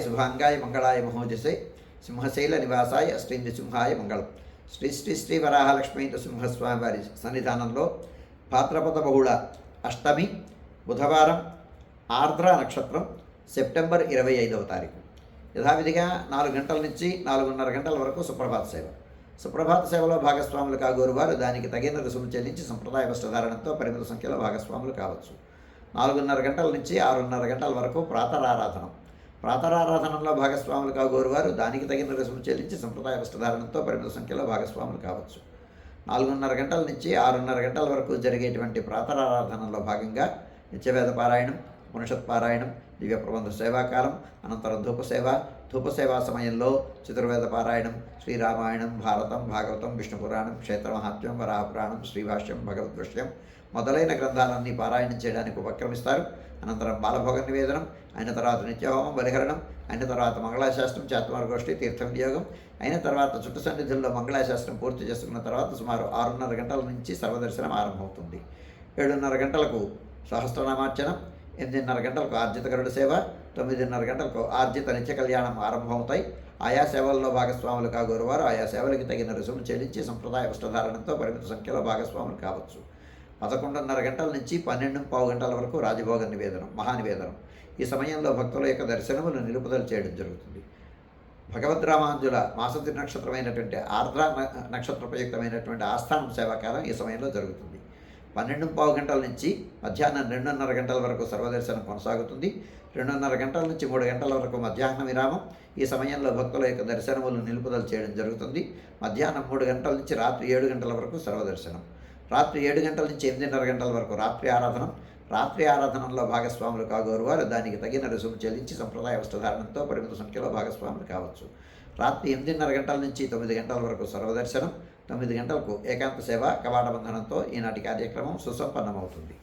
శుభాంగాయ మంగళాయ మహోజసే సింహశైల నివాసాయ శ్రీ నృసింహాయ మంగళం. శ్రీ శ్రీ శ్రీ వరాహలక్ష్మీ నృసింహస్వామి వారి సన్నిధానంలో భాద్రపద బహుళ అష్టమి బుధవారం ఆర్ద్ర నక్షత్రం సెప్టెంబర్ 25వ తారీఖు యథావిధిగా 4 గంటల నుంచి 4:30 గంటల వరకు సుప్రభాత సేవ. సుప్రభాత సేవలో భాగస్వాములు కాగోరు వారు దానికి తగిన రుసుము చెల్లించి సంప్రదాయ వస్త్రధారణతో పరిమిత సంఖ్యలో భాగస్వాములు కావచ్చు. 4:30 గంటల నుంచి 6:30 గంటల వరకు ప్రాతరారాధనం. ప్రాతరారాధనంలో భాగస్వాములు కాగోరు వారు దానికి తగిన రుసుము చెల్లించి సంప్రదాయ వస్త్రధారణతో పరిమిత సంఖ్యలో భాగస్వాములు కావచ్చు. 4:30 గంటల నుంచి 6:30 గంటల వరకు జరిగేటువంటి ప్రాతరారాధనలో భాగంగా నిత్యవేద పారాయణం, ఉపనిషత్ పారాయణం, దివ్య ప్రబంధ సేవాకాలం, అనంతరం ధూపసేవా సమయంలో చతుర్వేద పారాయణం, శ్రీరామాయణం, భారతం, భాగవతం, విష్ణు పురాణం, క్షేత్రమహాత్మ్యం, వరాహపురాణం, శ్రీభాష్యం, భగవద్విషయం మొదలైన గ్రంథాలన్నీ పారాయణం చేయడానికి ఉపక్రమిస్తారు. అనంతరం బాలభోగ నివేదనం అయిన తర్వాత నిత్యహోమం, బలిహరణం అయిన తర్వాత మంగళాశాస్త్రం, చాతుర్మార్గోష్ఠి, తీర్థ వినియోగం అయిన తర్వాత చుట్టు సన్నిధుల్లో మంగళాశాస్త్రం పూర్తి చేసుకున్న తర్వాత సుమారు 6:30 గంటల నుంచి సర్వదర్శనం ఆరంభమవుతుంది. 7:30 గంటలకు సహస్రనామార్చనం, 8:30 గంటలకు ఆర్జిత గరుడ సేవ, 9:30 గంటలకు ఆర్జిత నిత్య కళ్యాణం ఆరంభమవుతాయి. ఆయా సేవల్లో భాగస్వాములు కాగోరు వారు ఆయా సేవలకి తగిన రుసుము చెల్లించి సంప్రదాయ వస్త్రధారణతో పరిమిత సంఖ్యలో భాగస్వాములు కావచ్చు. 11:30 గంటల నుంచి 12:15 గంటల వరకు రాజభోగ నివేదనం, మహానివేదనం. ఈ సమయంలో భక్తుల యొక్క దర్శనములు నిలుపుదల చేయడం జరుగుతుంది. భగవద్రామాంజుల మాసతి నక్షత్రమైనటువంటి ఆర్ద్ర నక్షత్రప్రయుక్తమైనటువంటి ఆస్థానం సేవాకాలం ఈ సమయంలో జరుగుతుంది. 12:15 గంటల నుంచి మధ్యాహ్నం 2:30 గంటల వరకు సర్వదర్శనం కొనసాగుతుంది. 2:30 గంటల నుంచి 3 గంటల వరకు మధ్యాహ్న విరామం. ఈ సమయంలో భక్తుల యొక్క దర్శనములు నిలుపుదల చేయడం జరుగుతుంది. మధ్యాహ్నం 3 గంటల నుంచి రాత్రి 7 గంటల వరకు సర్వదర్శనం. రాత్రి 7 గంటల నుంచి 8:30 గంటల వరకు రాత్రి ఆరాధనం. రాత్రి ఆరాధనలో భాగస్వాములు కాగోరు వారు దానికి తగిన రుసుము చెల్లించి సంప్రదాయ వస్త్రధారణతో పరిమిత సంఖ్యలో భాగస్వాములు కావచ్చు. రాత్రి 8:30 గంటల నుంచి 9 గంటల వరకు సర్వదర్శనం. 9 గంటలకు ఏకాంత సేవ కవాట బంధనంతో ఈనాటి కార్యక్రమం సుసంపన్నమవుతుంది.